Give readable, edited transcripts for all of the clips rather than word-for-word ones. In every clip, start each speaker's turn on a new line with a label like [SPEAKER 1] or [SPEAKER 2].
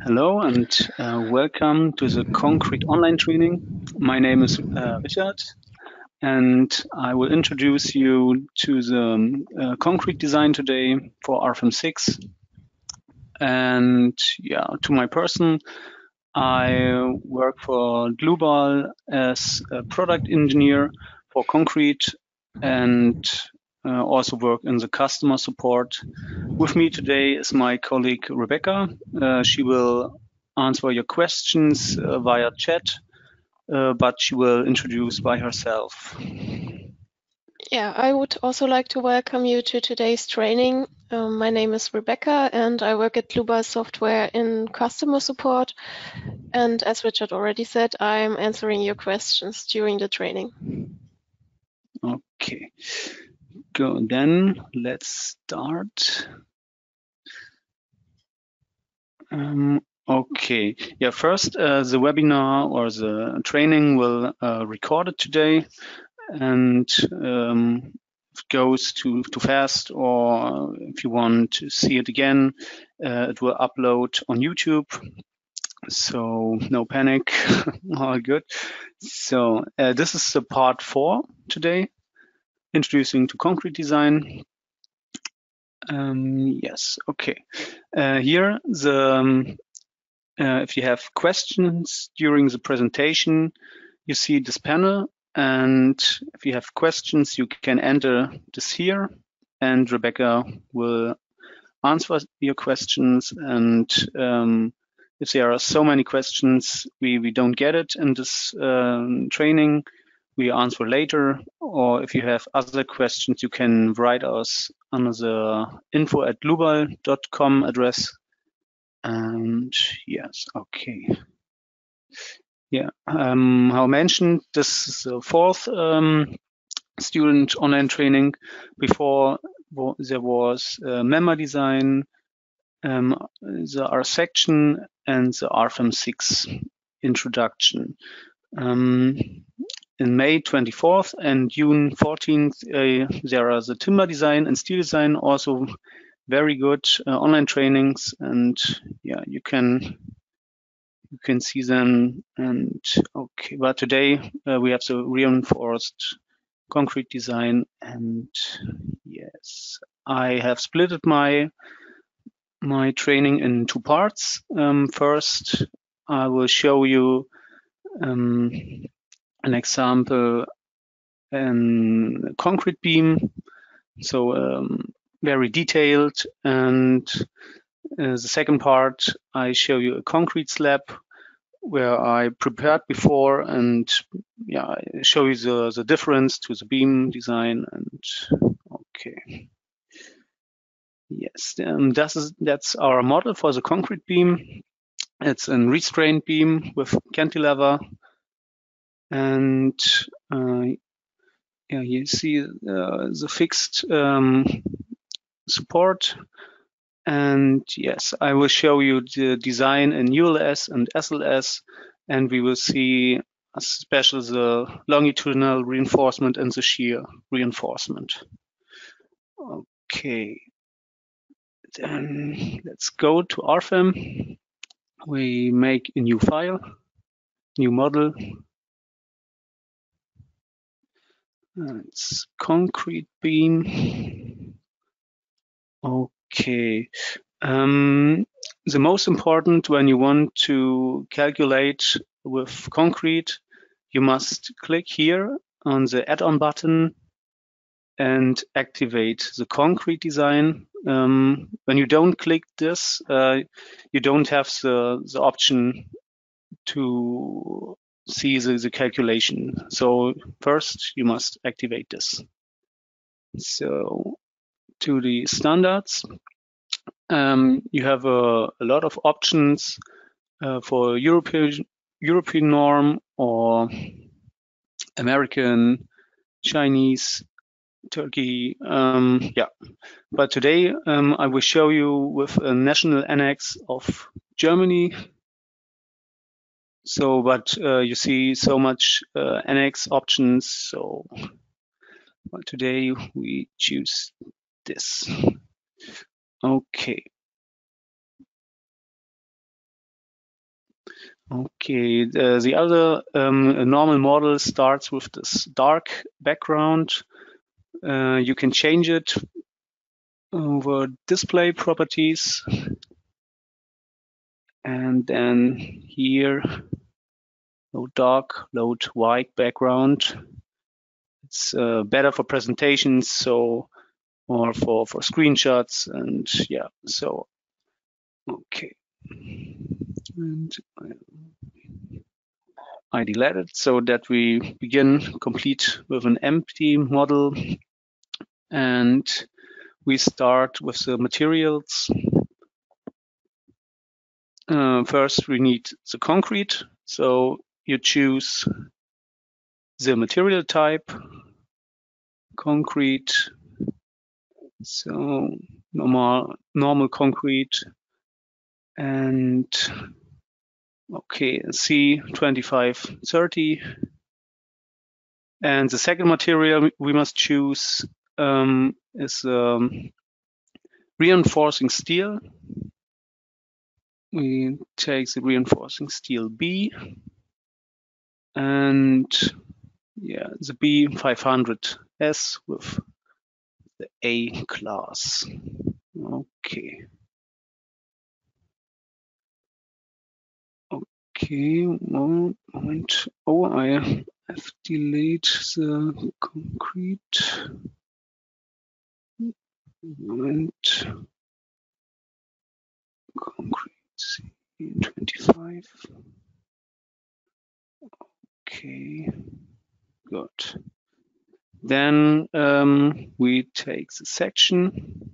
[SPEAKER 1] Hello and welcome to the concrete online training. My name is Richard and I will introduce you to the concrete design today for RFEM 6. And yeah, to my person, I work for Dlubal as a product engineer for concrete and also work in the customer support. With me today is my colleague Rebecca. She will answer your questions via chat, but she will introduce by herself.
[SPEAKER 2] Yeah, I would also like to welcome you to today's training. My name is Rebecca and I work at Dlubal Software in customer support. And as Richard already said, I'm answering your questions during the training.
[SPEAKER 1] Okay, go then. Let's start. Okay, yeah, first the webinar or the training will record it today, and if it goes too fast or if you want to see it again, it will upload on YouTube. So no panic, all good. So this is the part 4 today, introducing to concrete design. Yes, okay. Here, if you have questions during the presentation, you see this panel, and if you have questions, you can enter this here, and Rebecca will answer your questions. And if there are so many questions, we don't get it in this training, we answer later, or if you have other questions, you can write us on the info@dlubal.com address. And yes, okay. Yeah, how mentioned, this is the 4th student online training. Before there was member design, the R section, and the RFEM 6 introduction. In May 24th and June 14th, there are the timber design and steel design, also very good online trainings, and yeah, you can see them. And okay, but today we have the reinforced concrete design, and yes, I have split my training in 2 parts. First, I will show you an example in concrete beam, so very detailed, and the second part I show you a concrete slab where I prepared before, and yeah, I show you the difference to the beam design. And okay, yes, that's our model for the concrete beam. It's a restrained beam with cantilever, and yeah, you see the fixed support. And yes, I will show you the design in ULS and SLS, and we will see especially the longitudinal reinforcement and the shear reinforcement. Okay, then let's go to RFEM. We make a new file, new model. It's concrete beam. Okay. The most important when you want to calculate with concrete, you must click here on the add-on button and activate the concrete design. When you don't click this, you don't have the option to see the calculation. So first you must activate this. So to the standards, you have a lot of options for European norm or American, Chinese, Turkey. Yeah, but today I will show you with a national annex of Germany. So, but you see so much annex options. So, but today we choose this. Okay. Okay, the other normal model starts with this dark background. You can change it over display properties. And then here, load dark, load white background. It's better for presentations, so or for screenshots, and yeah. So okay, and I delete it so that we begin complete with an empty model, and we start with the materials. First, we need the concrete. So you choose the material type, concrete. So normal concrete, and okay, C2530. And the second material we must choose is reinforcing steel. We take the reinforcing steel B, and yeah, the B500S with the A class. Okay. Okay, one moment. Oh, I have delayed the concrete. Moment. Concrete C25. Okay, good. Then we take the section.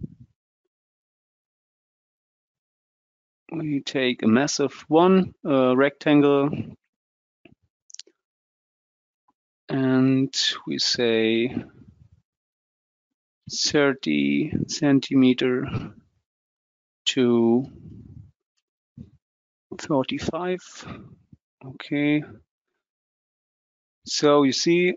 [SPEAKER 1] We take a massive one, rectangle, and we say 30 centimeter to 35. Okay. So you see,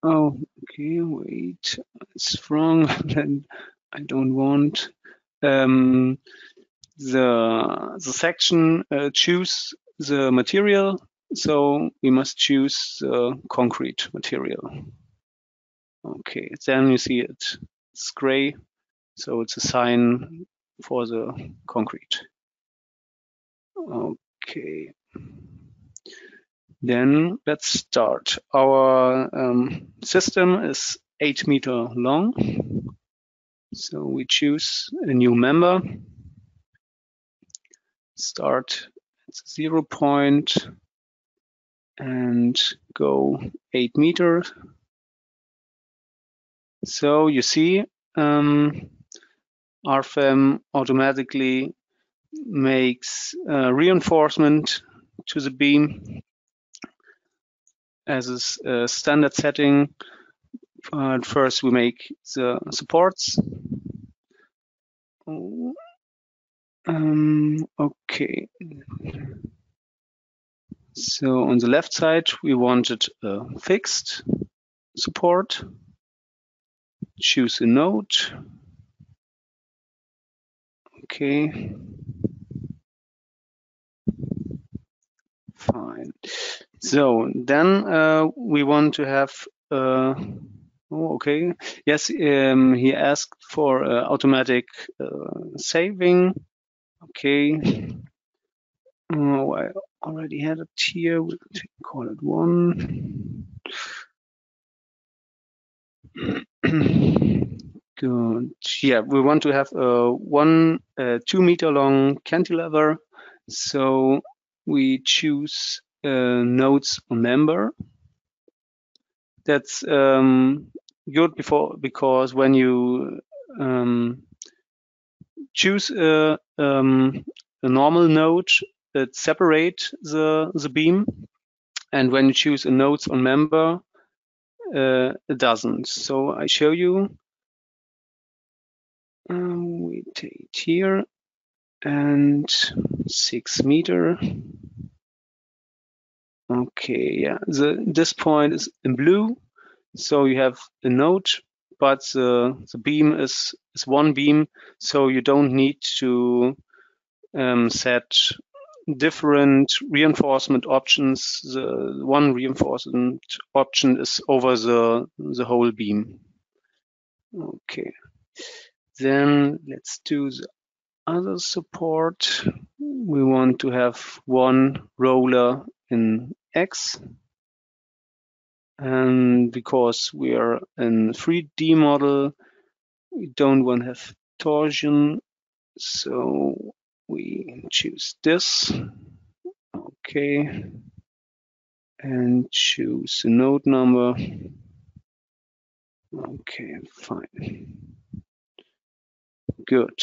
[SPEAKER 1] oh, okay, wait, it's wrong. Then I don't want. The section choose the material, so we must choose the concrete material. Okay, then you see it's gray, so it's a sign for the concrete. Okay, then let's start. Our system is 8 meters long. So we choose a new member, start at the 0 point and go 8 meters. So you see RFEM automatically makes reinforcement to the beam as a standard setting. First we make the supports. Okay. So on the left side, we wanted a fixed support. Choose a node. Okay. Fine. So then we want to have. Oh, okay. Yes, he asked for automatic saving. Okay. Oh, I already had it here. We'll call it 1. Good. Yeah, we want to have a 2 meter long cantilever. So we choose nodes on member. That's good because when you choose a normal node, it separates the beam, and when you choose a nodes on member, it doesn't. So I show you. We take it here and 6 meter. Okay, yeah. This point is in blue, so you have a node, but the beam is one beam, so you don't need to set different reinforcement options. The one reinforcement option is over the whole beam. Okay, then let's do the other support. We want to have one roller in X, and because we are in 3D model, we don't want to have torsion, so we choose this. Okay, and choose the node number. Okay, fine. Good.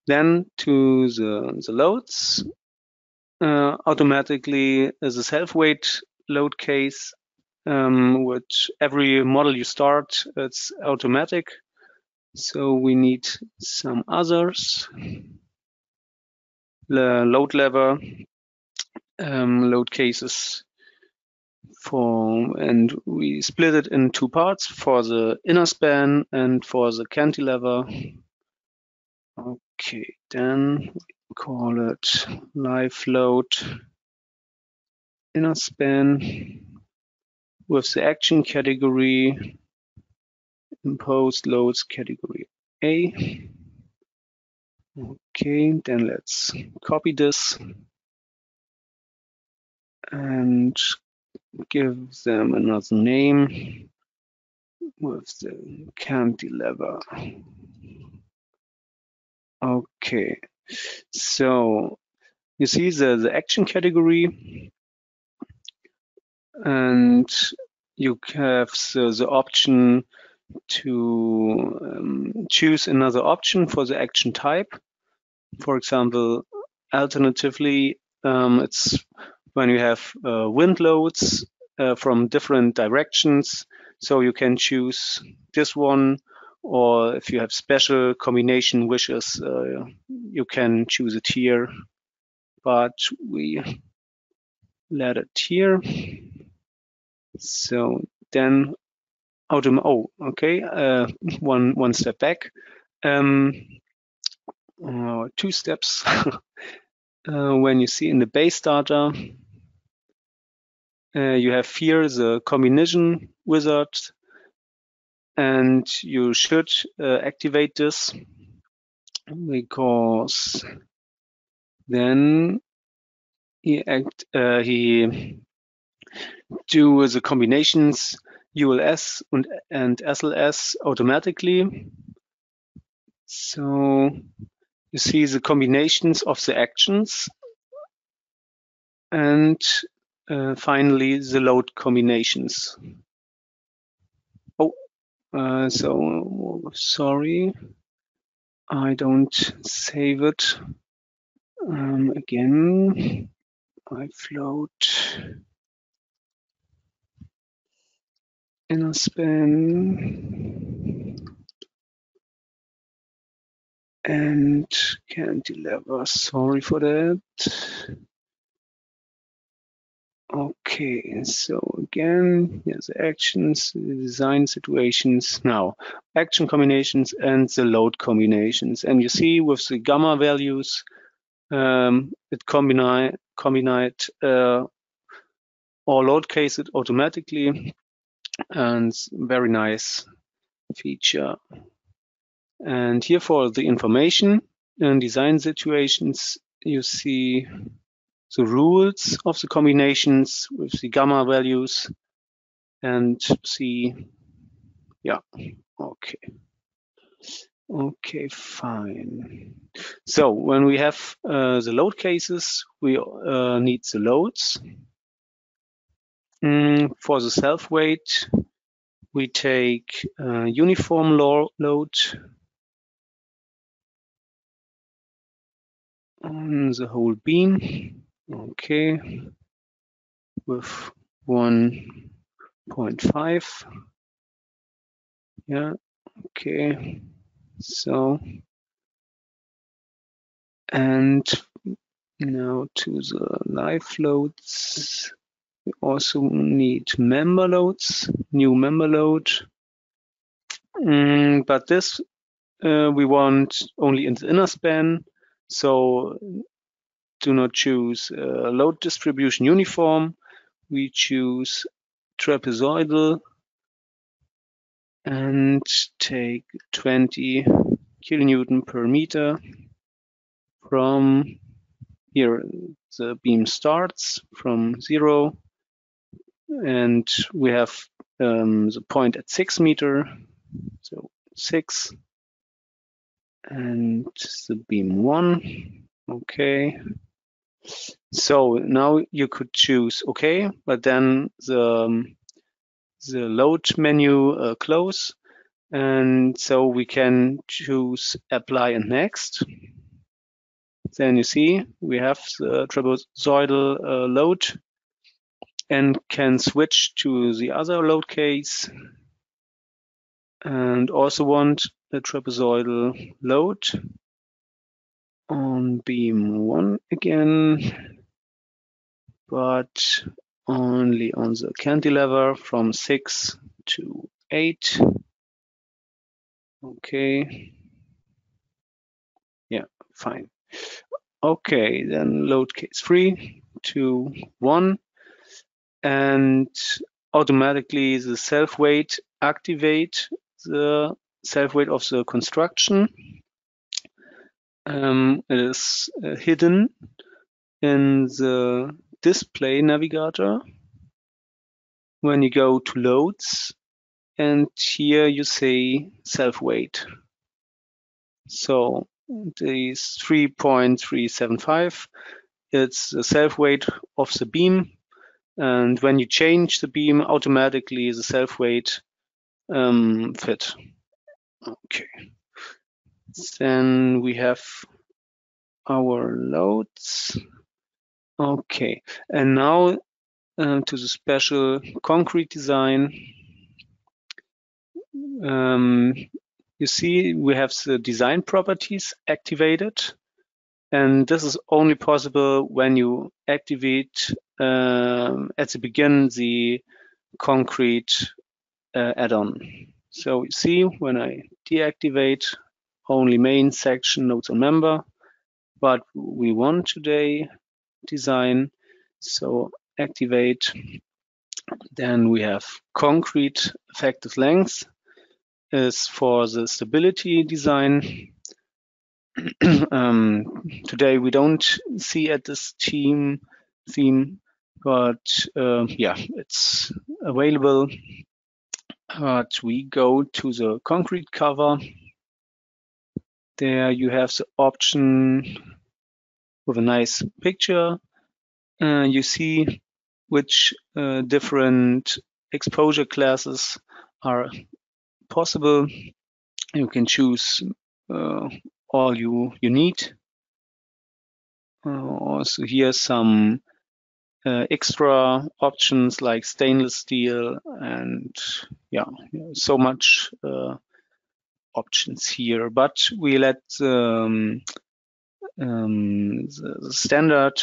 [SPEAKER 1] Then to the loads. Automatically as a self-weight load case, with every model you start, it's automatic. So we need some others. The load lever, load cases and we split it in two parts for the inner span and for the cantilever. Okay, then we call it live load inner span with the action category, imposed loads category A. Okay, then let's copy this and give them another name with the cantilever. Okay, so you see the action category, and you have the option to choose another option for the action type. For example, alternatively, it's when you have wind loads from different directions, so you can choose this one, or if you have special combination wishes, you can choose it here, but we let it here. So then one step back, 2 steps. When you see in the base data, you have here the combination wizard, and you should activate this, because then he do the combinations ULS and SLS automatically. So you see the combinations of the actions, and finally the load combinations. So sorry, I don't save it. Again, I float inner span and cantilever. Sorry for that. Okay, so again, here's the actions, the design situations. Now, action combinations and the load combinations. And you see with the gamma values, it combined all load cases automatically, and very nice feature. And here for the information and design situations, you see the rules of the combinations with the gamma values, and see, yeah, okay, fine. So when we have the load cases, we need the loads. For the self-weight, we take uniform load on the whole beam. Okay, with 1.5. Yeah, okay. So, and now to the live loads, we also need member loads, new member load. But this we want only in the inner span. So do not choose load distribution uniform. We choose trapezoidal and take 20 kilonewton per meter. From here, the beam starts from 0, and we have the point at 6 meters, so 6, and the beam 1. Okay. So now you could choose OK, but then the load menu close, and so we can choose apply and next. Then you see we have the trapezoidal load and can switch to the other load case, and also want the trapezoidal load on beam 1 again, but only on the cantilever from 6 to 8. Okay. Yeah, fine. Okay, then load case 3, 2, 1, and automatically the self-weight activate the self-weight of the construction. It is hidden in the display navigator when you go to loads, and here you say self-weight. So these 3.375, it's the self-weight of the beam, and when you change the beam, automatically the self-weight fit. Okay. Then we have our loads. Okay, and now to the special concrete design. You see we have the design properties activated, and this is only possible when you activate at the beginning the concrete add-on. So you see when I deactivate, only main section, notes on member, but we want today design, so activate. Then we have concrete effective length is for the stability design. Today we don't see at this theme, but yeah, it's available. But we go to the concrete cover. There you have the option with a nice picture. You see which different exposure classes are possible. You can choose all you need. Also here some extra options like stainless steel, and yeah, so much options here. But we let the standard,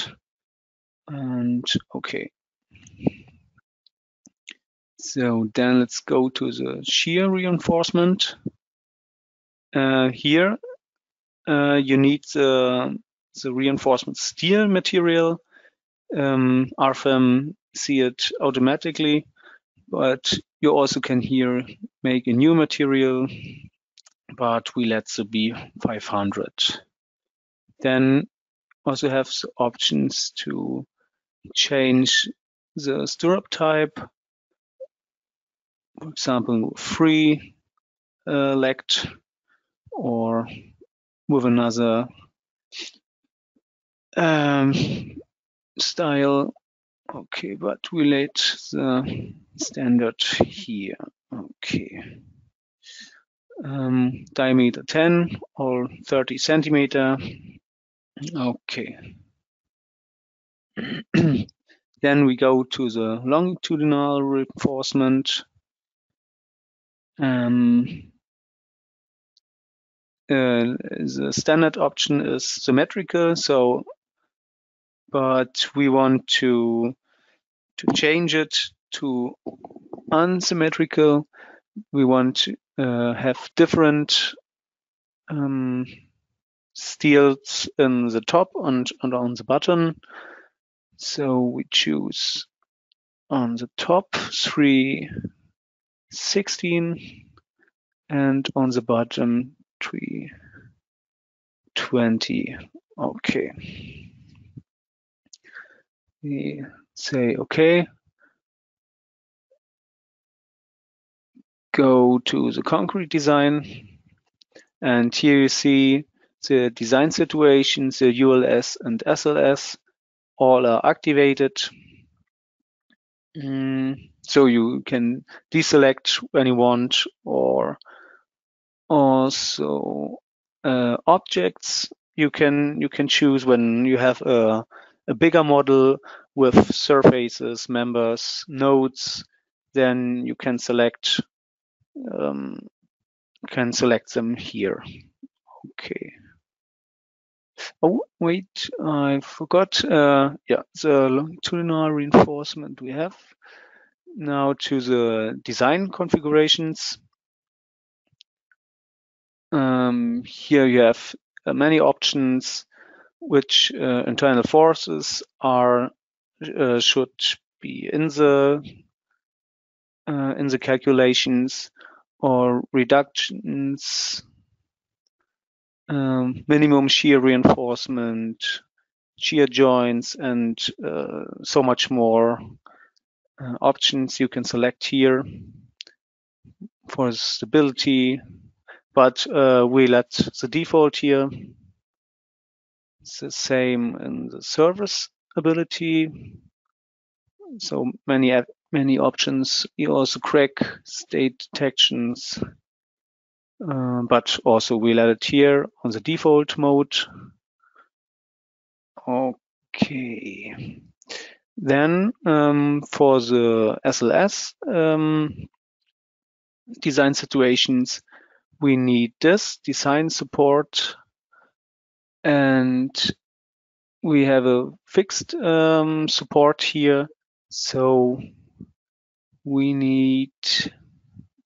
[SPEAKER 1] and okay. So then let's go to the shear reinforcement. Here you need the reinforcement steel material. RFEM see it automatically, but you also can here make a new material, but we let the be 500. Then also have the options to change the stirrup type. For example, free legged or with another style. Okay, but we let the standard here. Okay. Diameter 10 or 30 centimeter. Okay. Then we go to the longitudinal reinforcement. The standard option is symmetrical, so but we want to change it to unsymmetrical. We want to have different steels in the top and on the bottom. So we choose on the top 316 and on the bottom 320. Okay. We say okay. Go to the concrete design, and here you see the design situations, the ULS and SLS, all are activated. So you can deselect when you want, or also objects you can choose when you have a bigger model with surfaces, members, nodes. Then you can select them here. Okay. Oh wait, I forgot. Yeah, the longitudinal reinforcement we have. Now to the design configurations. Here you have many options which internal forces are should be in the calculations, or reductions, minimum shear reinforcement, shear joints, and so much more options you can select here for stability. But we let the default here. It's the same in the serviceability. So many options. You also crack state detections, but also we let it here on the default mode. Okay. Then for the SLS design situations, we need this design support, and we have a fixed support here. So we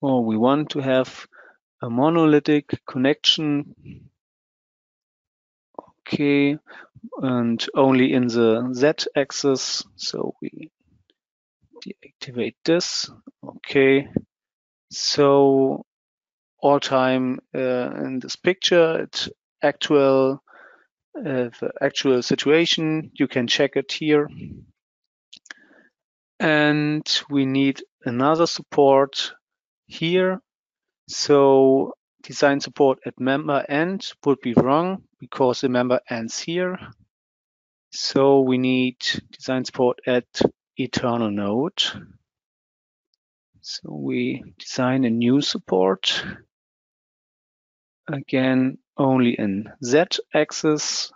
[SPEAKER 1] want to have a monolithic connection. Okay, and only in the Z-axis. So we deactivate this. Okay, so all time in this picture, it's the actual situation. You can check it here. And we need another support here. So design support at member end would be wrong because the member ends here. So we need design support at eternal node. So we design a new support. Again, only in Z-axis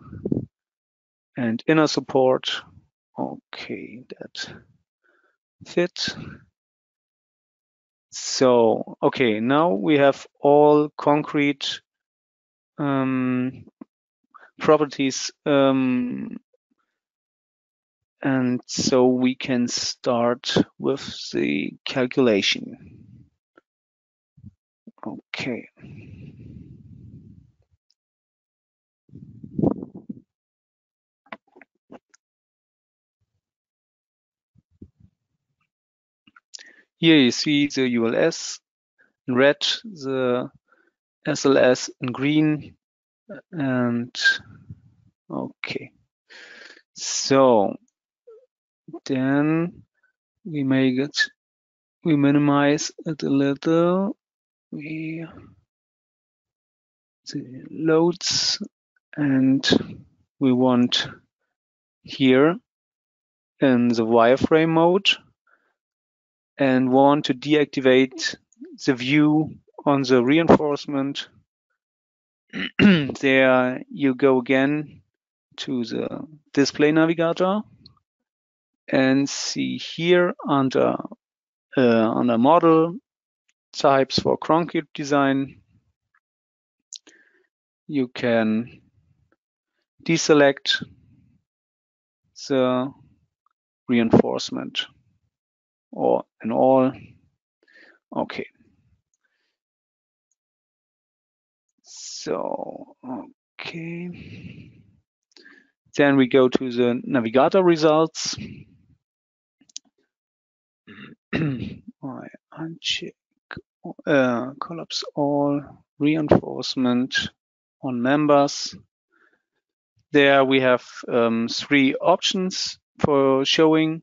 [SPEAKER 1] and inner support. Okay, that fit. So, okay, now we have all concrete properties, and so we can start with the calculation. Okay. Here you see the ULS in red, the SLS in green, and okay. So then we minimize it a little. The loads, and we want here in the wireframe mode, and want to deactivate the view on the reinforcement. There you go again to the display navigator and see here under model types for concrete design, you can deselect the reinforcement or in all. Okay. So, Okay. Then we go to the navigator results. I uncheck collapse all reinforcement on members. There we have 3 options for showing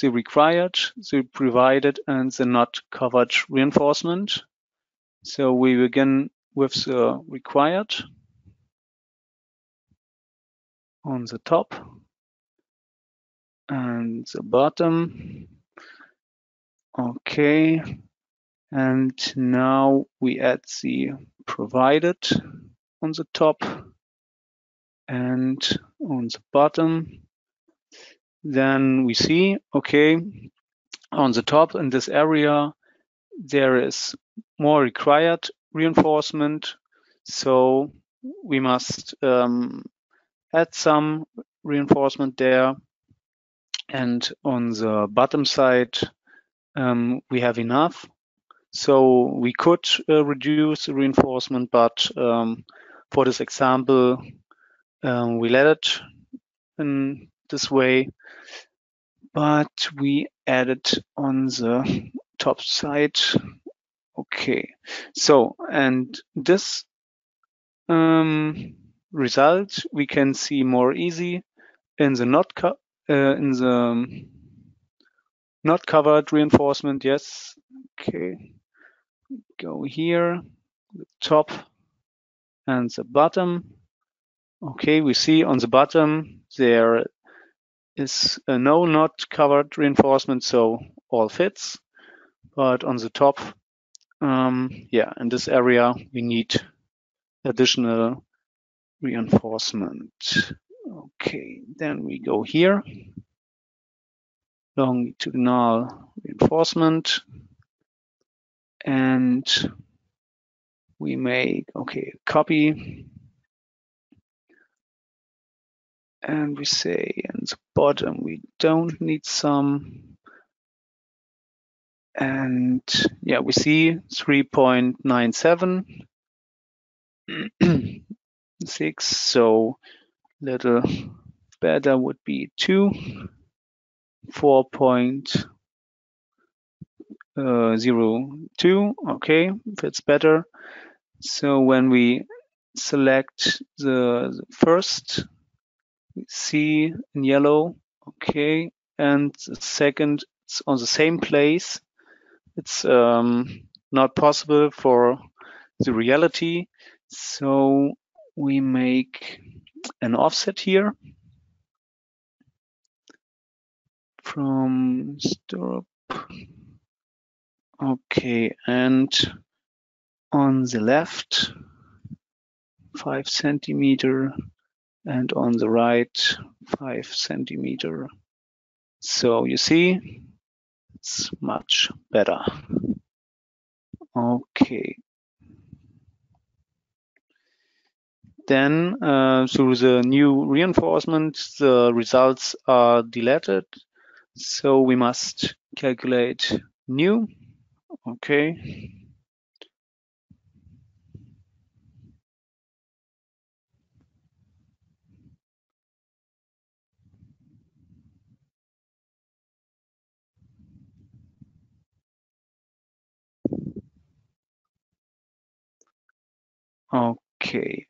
[SPEAKER 1] the required, the provided, and the not covered reinforcement. So we begin with the required on the top and the bottom. Okay, and now we add the provided on the top and on the bottom. Then we see, okay, on the top in this area, there is more required reinforcement. So we must add some reinforcement there. And on the bottom side, we have enough. So we could reduce the reinforcement, but for this example, we let it in this way, but we added on the top side. Okay, so and this result we can see more easy in the not covered reinforcement. Yes, okay, go here, the top and the bottom. Okay, we see on the bottom there is no not covered reinforcement, so all fits. But on the top, yeah, in this area we need additional reinforcement. Okay, then we go here, longitudinal reinforcement, and we make, okay, copy, and we say in the bottom we don't need some, and yeah, we see 3.97 6, so little better would be 2, 4.02. Okay, fits better. So when we select the first, we see in yellow, okay, and the second, it's on the same place. It's not possible for the reality, so we make an offset here from stirrup. Okay, and on the left 5 centimeter and on the right 5 centimeter. So you see, it's much better. Okay. Then through the new reinforcement, the results are deleted. So we must calculate new. Okay. Okay,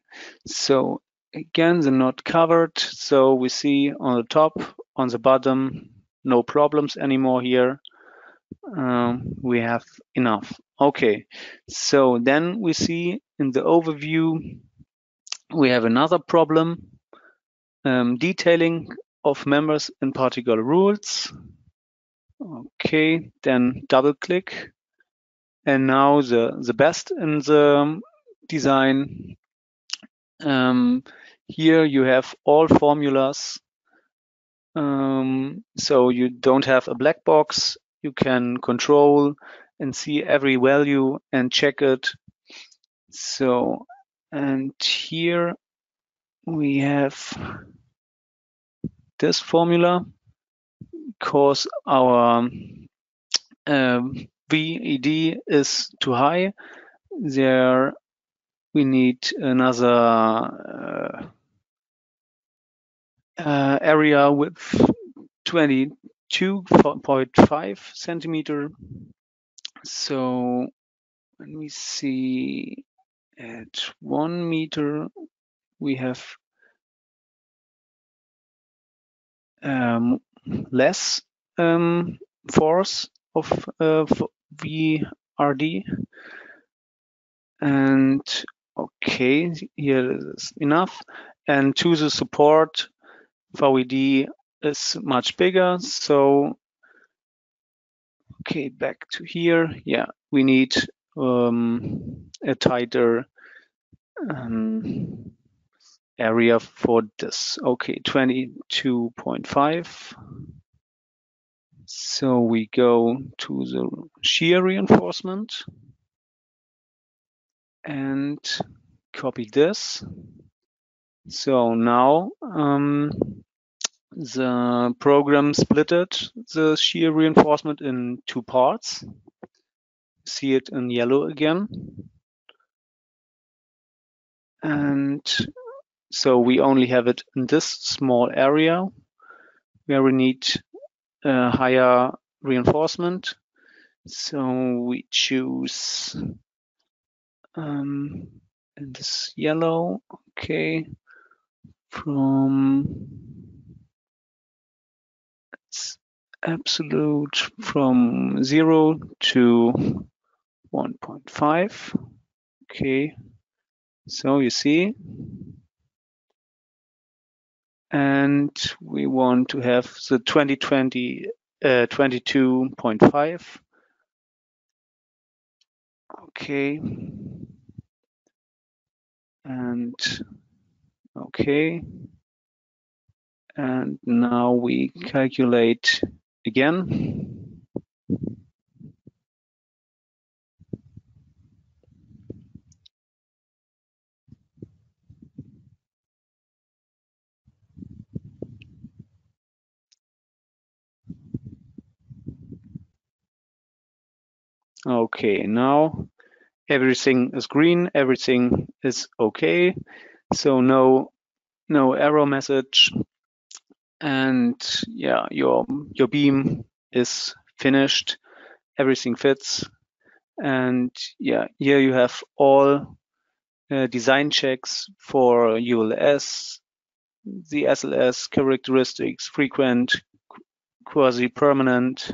[SPEAKER 1] so again, the not covered. So we see on the top, on the bottom, no problems anymore here. We have enough. Okay, so then we see in the overview, we have another problem, detailing of members in particular rules. Okay, then double click. And now the best in the design. Here you have all formulas. So you don't have a black box. You can control and see every value and check it. So, and here we have this formula because our VED is too high. There we need another area with 22.5 centimeter. So when we see at 1 meter, we have less force of VRD. And okay, here is enough. And to the support, VED is much bigger. So okay, back to here. Yeah, we need a tighter area for this. Okay, 22.5. So we go to the shear reinforcement and copy this. So now the program splitted the shear reinforcement in 2 parts. See it in yellow again. And so we only have it in this small area where we need higher reinforcement. So we choose in this yellow, okay, from absolute from 0 to 1.5. Okay, so you see, and we want to have the 22.5. Okay, and okay, and now we calculate again. Okay, now everything is green, everything is okay. So no error message. And yeah, your beam is finished. Everything fits. And yeah, here you have all design checks for ULS, the SLS characteristics, frequent, quasi-permanent.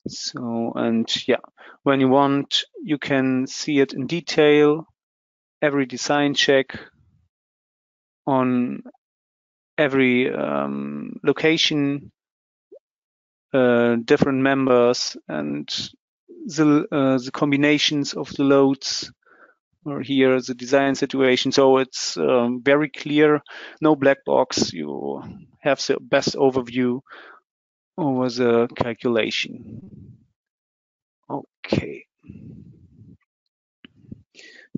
[SPEAKER 1] So, and yeah, when you want, you can see it in detail, every design check on every location, different members, and the combinations of the loads, or here the design situation. So it's very clear, no black box. You have the best overview over the calculation. Okay.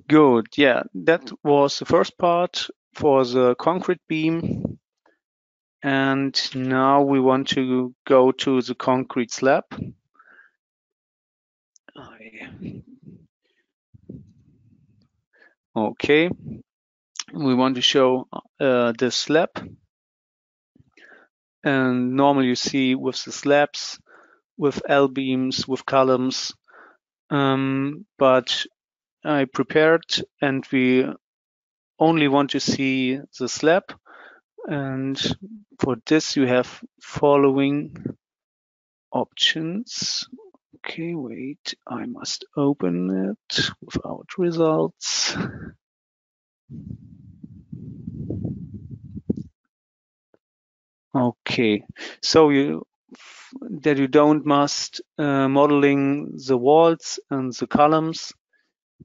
[SPEAKER 1] Good. Yeah, that was the first part for the concrete beam. And now we want to go to the concrete slab. Okay. We want to show the slab. And normally you see with the slabs, with L-beams, with columns. But I prepared, and we only want to see the slab. And for this, you have following options. Okay, wait, I must open it without results. Okay, so you don't must modeling the walls and the columns.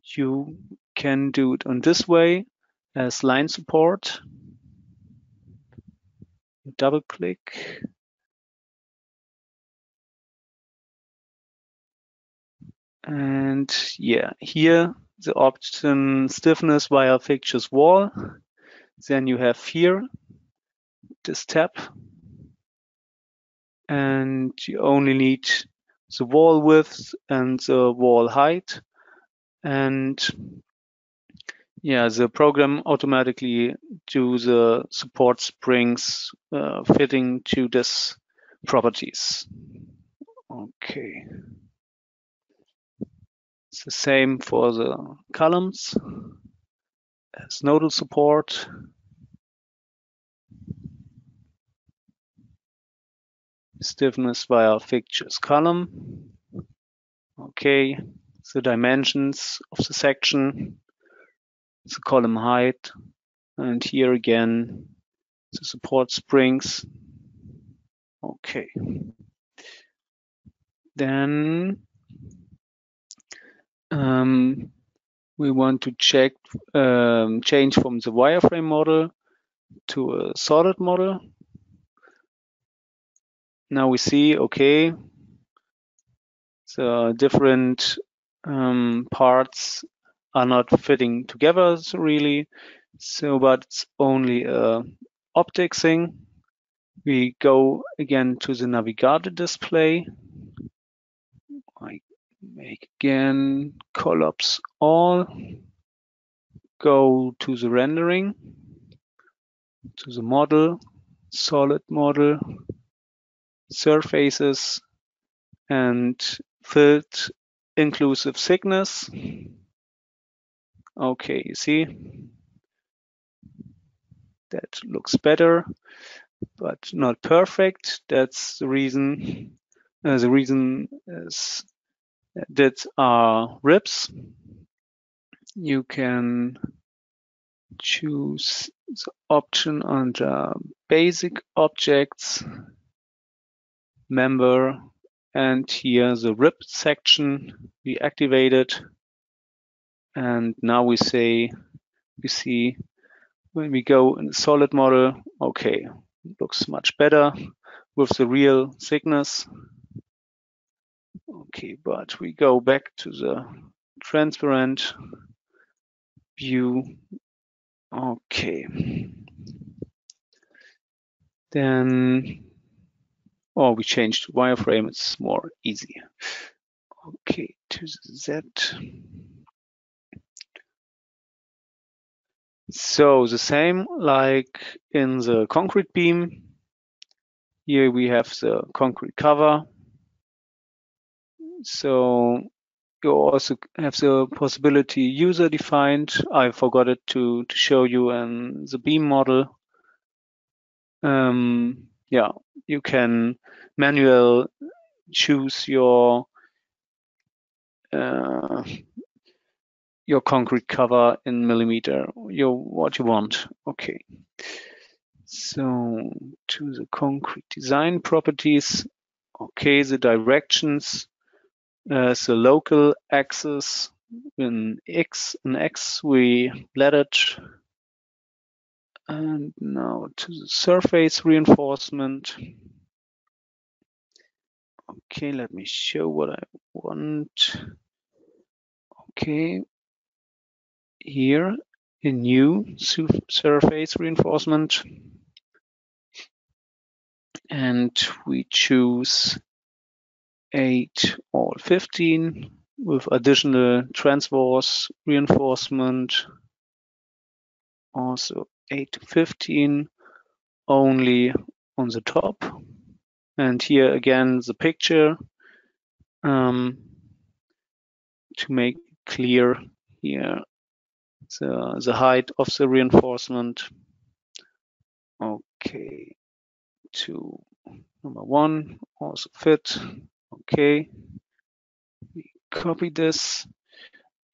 [SPEAKER 1] You can do it on this way as line support. Double click. And yeah, here the option stiffness via fixtures wall. Then you have here this tab, and you only need the wall width and the wall height. And Yeah, the program automatically do the support springs fitting to this properties. Okay. It's the same for the columns as nodal support. Stiffness via fixtures column. Okay. The dimensions of the section, the column height, and here again the support springs. Okay. Then we want to change from the wireframe model to a solid model. Now we see, okay, the different parts are not fitting together really. So, but it's only a optic thing. We go again to the navigator display. I make again collapse all. Go to the rendering, to the model, solid model, surfaces, and filled inclusive thickness. Okay, you see, that looks better, but not perfect. That's the reason. The reason is that are ribs. You can choose the option under basic objects, member, and here the rib section we activated. And now we see when we go in the solid model, okay, looks much better with the real thickness. Okay, but we go back to the transparent view. Okay. Then, we changed wireframe, it's more easy. Okay, to the Z. So the same like in the concrete beam. Here we have the concrete cover. So you also have the possibility user defined. I forgot it to show you in the beam model. Yeah, you can manually choose your concrete cover in millimeter, what you want. Okay. So to the concrete design properties. Okay, the directions. The local axis in X we let it. And now to the surface reinforcement. Okay, let me show what I want. Okay, here a new surface reinforcement. And we choose 8 or 15 with additional transverse reinforcement. Also 8 to 15 only on the top. And here again the picture to make clear here the height of the reinforcement. Okay, to number 1 also fit. Okay, we copy this,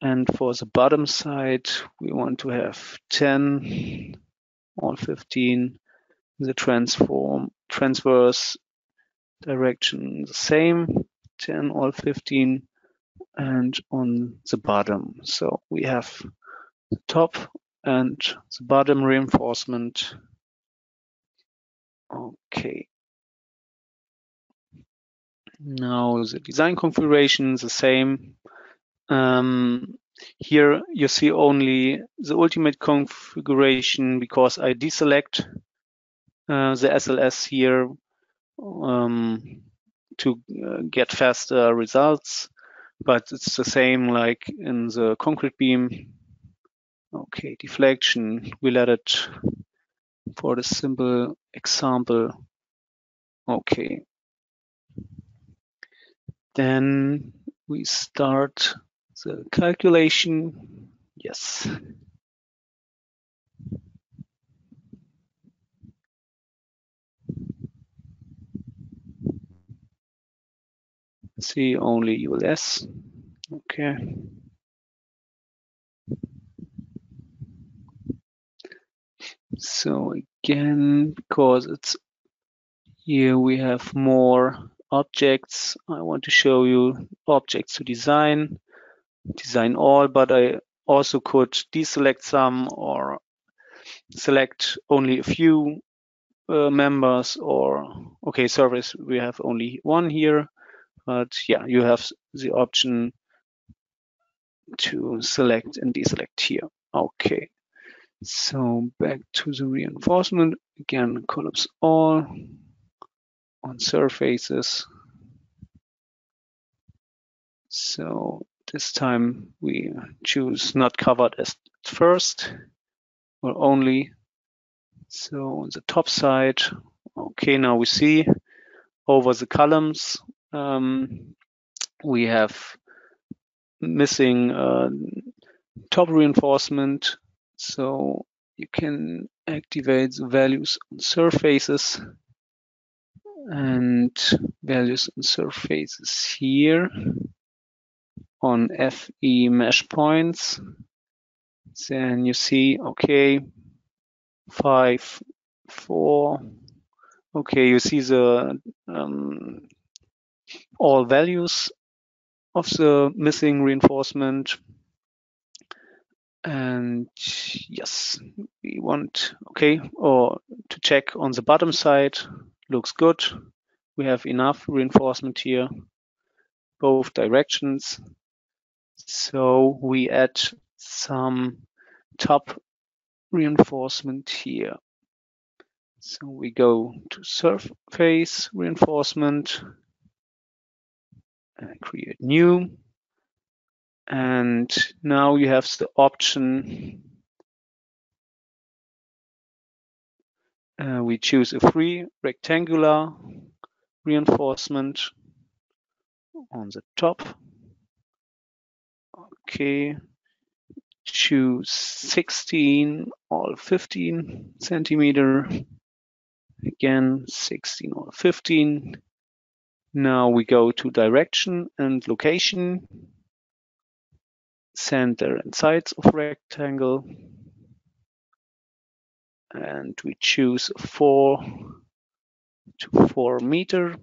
[SPEAKER 1] and for the bottom side we want to have 10 or 15. The transverse direction the same, 10 or 15, and on the bottom. So we have the top and the bottom reinforcement. Okay. Now the design configuration is the same. Here you see only the ultimate configuration because I deselect the SLS here to get faster results, but it's the same like in the concrete beam. Okay, deflection, we let it for the simple example. Okay. Then we start the calculation. Yes. See only ULS. Okay. So again, because it's here we have more objects, I want to show you objects to design all, but I also could deselect some or select only a few members, or okay, service, we have only one here, but yeah, you have the option to select and deselect here. Okay, so back to the reinforcement again, collapse all on surfaces. So this time we choose not covered as first or only. So on the top side, okay, now we see over the columns we have missing top reinforcement. So you can activate the values on surfaces and values on surfaces here on FE mesh points. Then you see, okay, 5, 4. Okay, you see the all values of the missing reinforcement. And yes, we want, okay, or to check on the bottom side, looks good. We have enough reinforcement here, both directions. So we add some top reinforcement here. So we go to surface reinforcement and create new. And now you have the option. We choose a free rectangular reinforcement on the top. Okay, choose 16 or 15 centimeter. Again, 16 or 15. Now we go to direction and location, center and sides of rectangle, and we choose a 4 to 4 meter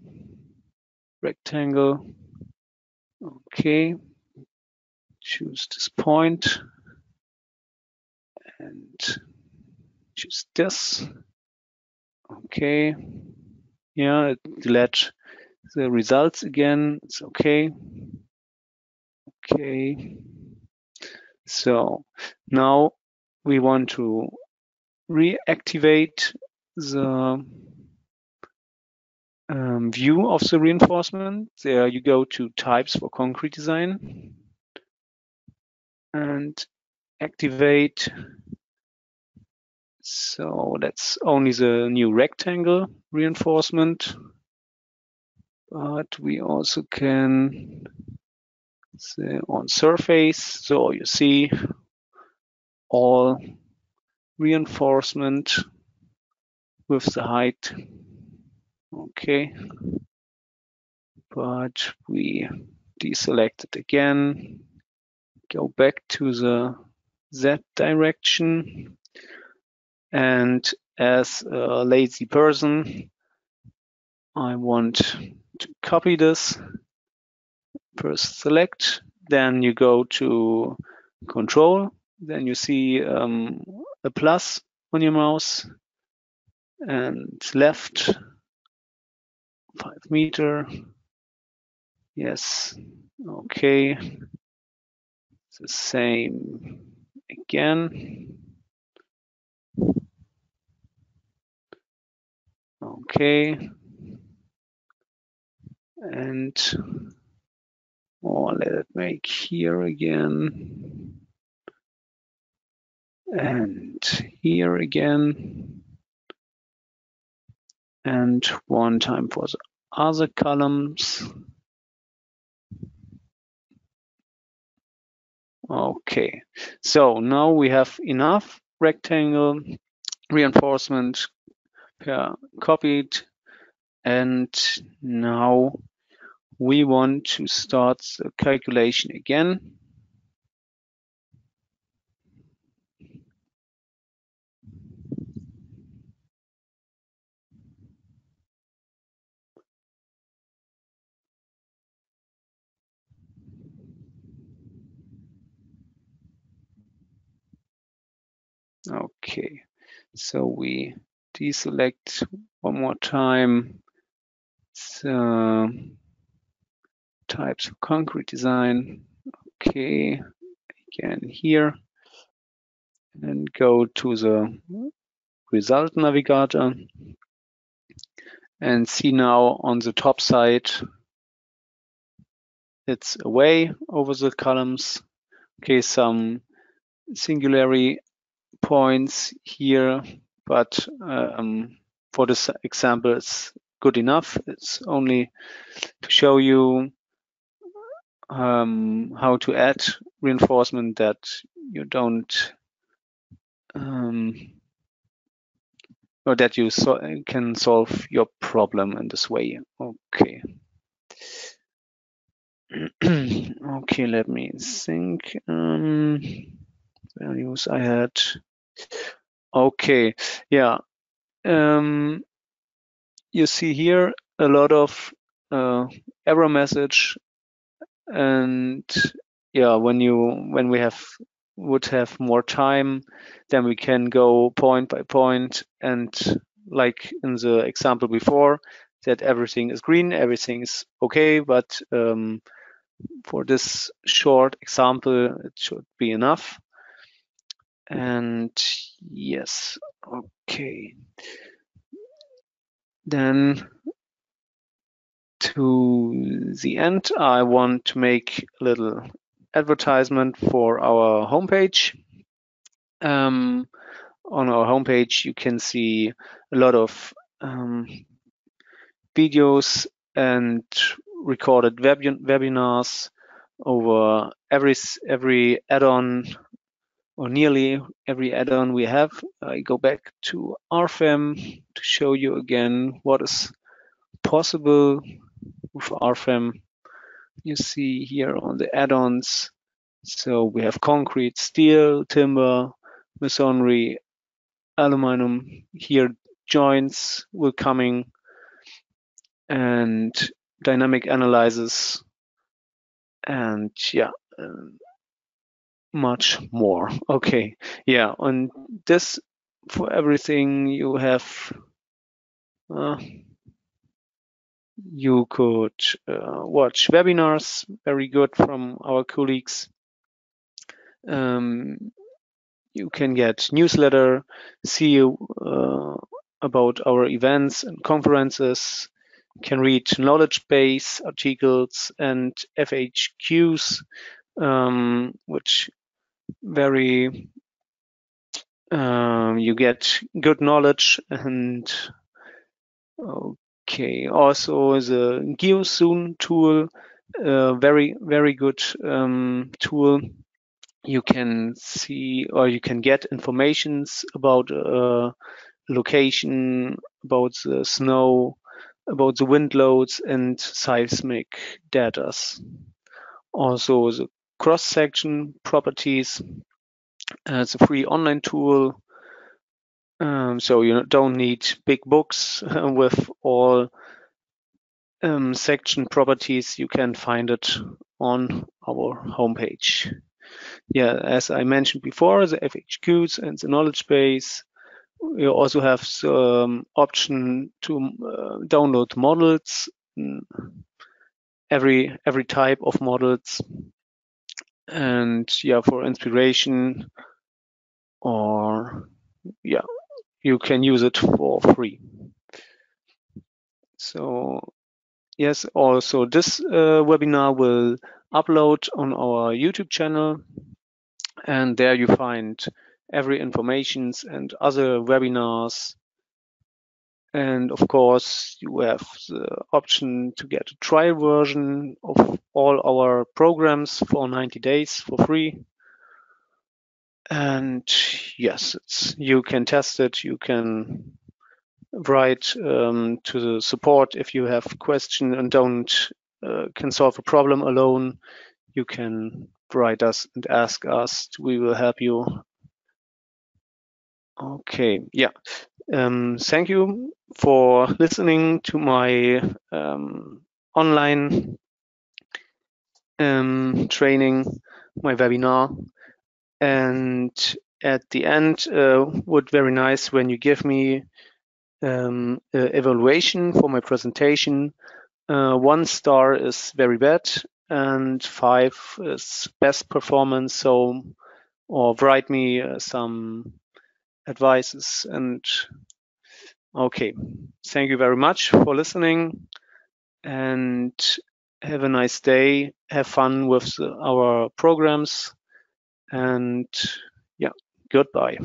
[SPEAKER 1] rectangle. Okay, choose this point and choose this. Okay, yeah, let the results again. It's okay. Okay, so now we want to reactivate the view of the reinforcement. There you go to types for concrete design and activate. So that's only the new rectangle reinforcement, but we also can say on surface. So you see all reinforcement with the height. Okay, but we deselect it again, go back to the Z direction, and as a lazy person, I want to copy this. First select, then you go to control, then you see a plus on your mouse, and left 5 meter. Yes, okay. The same again. Okay. And let it make here again. And here again. And one time for the other columns. Okay, so now we have enough rectangle reinforcement copied, and now we want to start the calculation again. Okay, so we deselect one more time the types of concrete design. Okay, again here, and go to the result navigator and see now on the top side it's away over the columns. Okay, some singularity points here, but for this example it's good enough. It's only to show you how to add reinforcement that you don't or that you can solve your problem in this way. Okay. Okay, let me think. Values I had. Okay, yeah. You see here a lot of error message, and yeah, when we would have more time, then we can go point by point, and like in the example before, that everything is green, everything is okay, but for this short example, it should be enough. And yes, okay. Then to the end, I want to make a little advertisement for our homepage. On our homepage, you can see a lot of videos and recorded webinars over every add-on, or nearly every add-on we have. I go back to RFEM to show you again what is possible with RFEM. You see here on the add-ons, so we have concrete, steel, timber, masonry, aluminum. Here joints will coming, and dynamic analysis, and yeah, much more. Okay, yeah, on this, for everything you have, you could watch webinars, very good, from our colleagues. You can get newsletter, see about our events and conferences, can read knowledge base articles and FAQs, which very you get good knowledge. And okay, also the GeoZoom tool, very good tool. You can see, or you can get informations about location, about the snow, about the wind loads and seismic data. Also the cross-section properties. It's a free online tool, so you don't need big books with all section properties. You can find it on our homepage. Yeah, as I mentioned before, the FAQs and the knowledge base. You also have the option to download models, every type of models, and yeah, for inspiration, or yeah, you can use it for free. So yes, also this webinar will upload on our YouTube channel, and there you find every informations and other webinars. And of course, you have the option to get a trial version of all our programs for 90 days for free. And yes, you can test it. You can write to the support if you have question and can solve a problem alone. You can write us and ask us. We will help you. Okay, yeah. Thank you for listening to my online training, my webinar. And at the end, would very nice when you give me evaluation for my presentation. 1 star is very bad and 5 is best performance. So, or write me some advices. And okay, thank you very much for listening and have a nice day. Have fun with our programs and yeah, goodbye.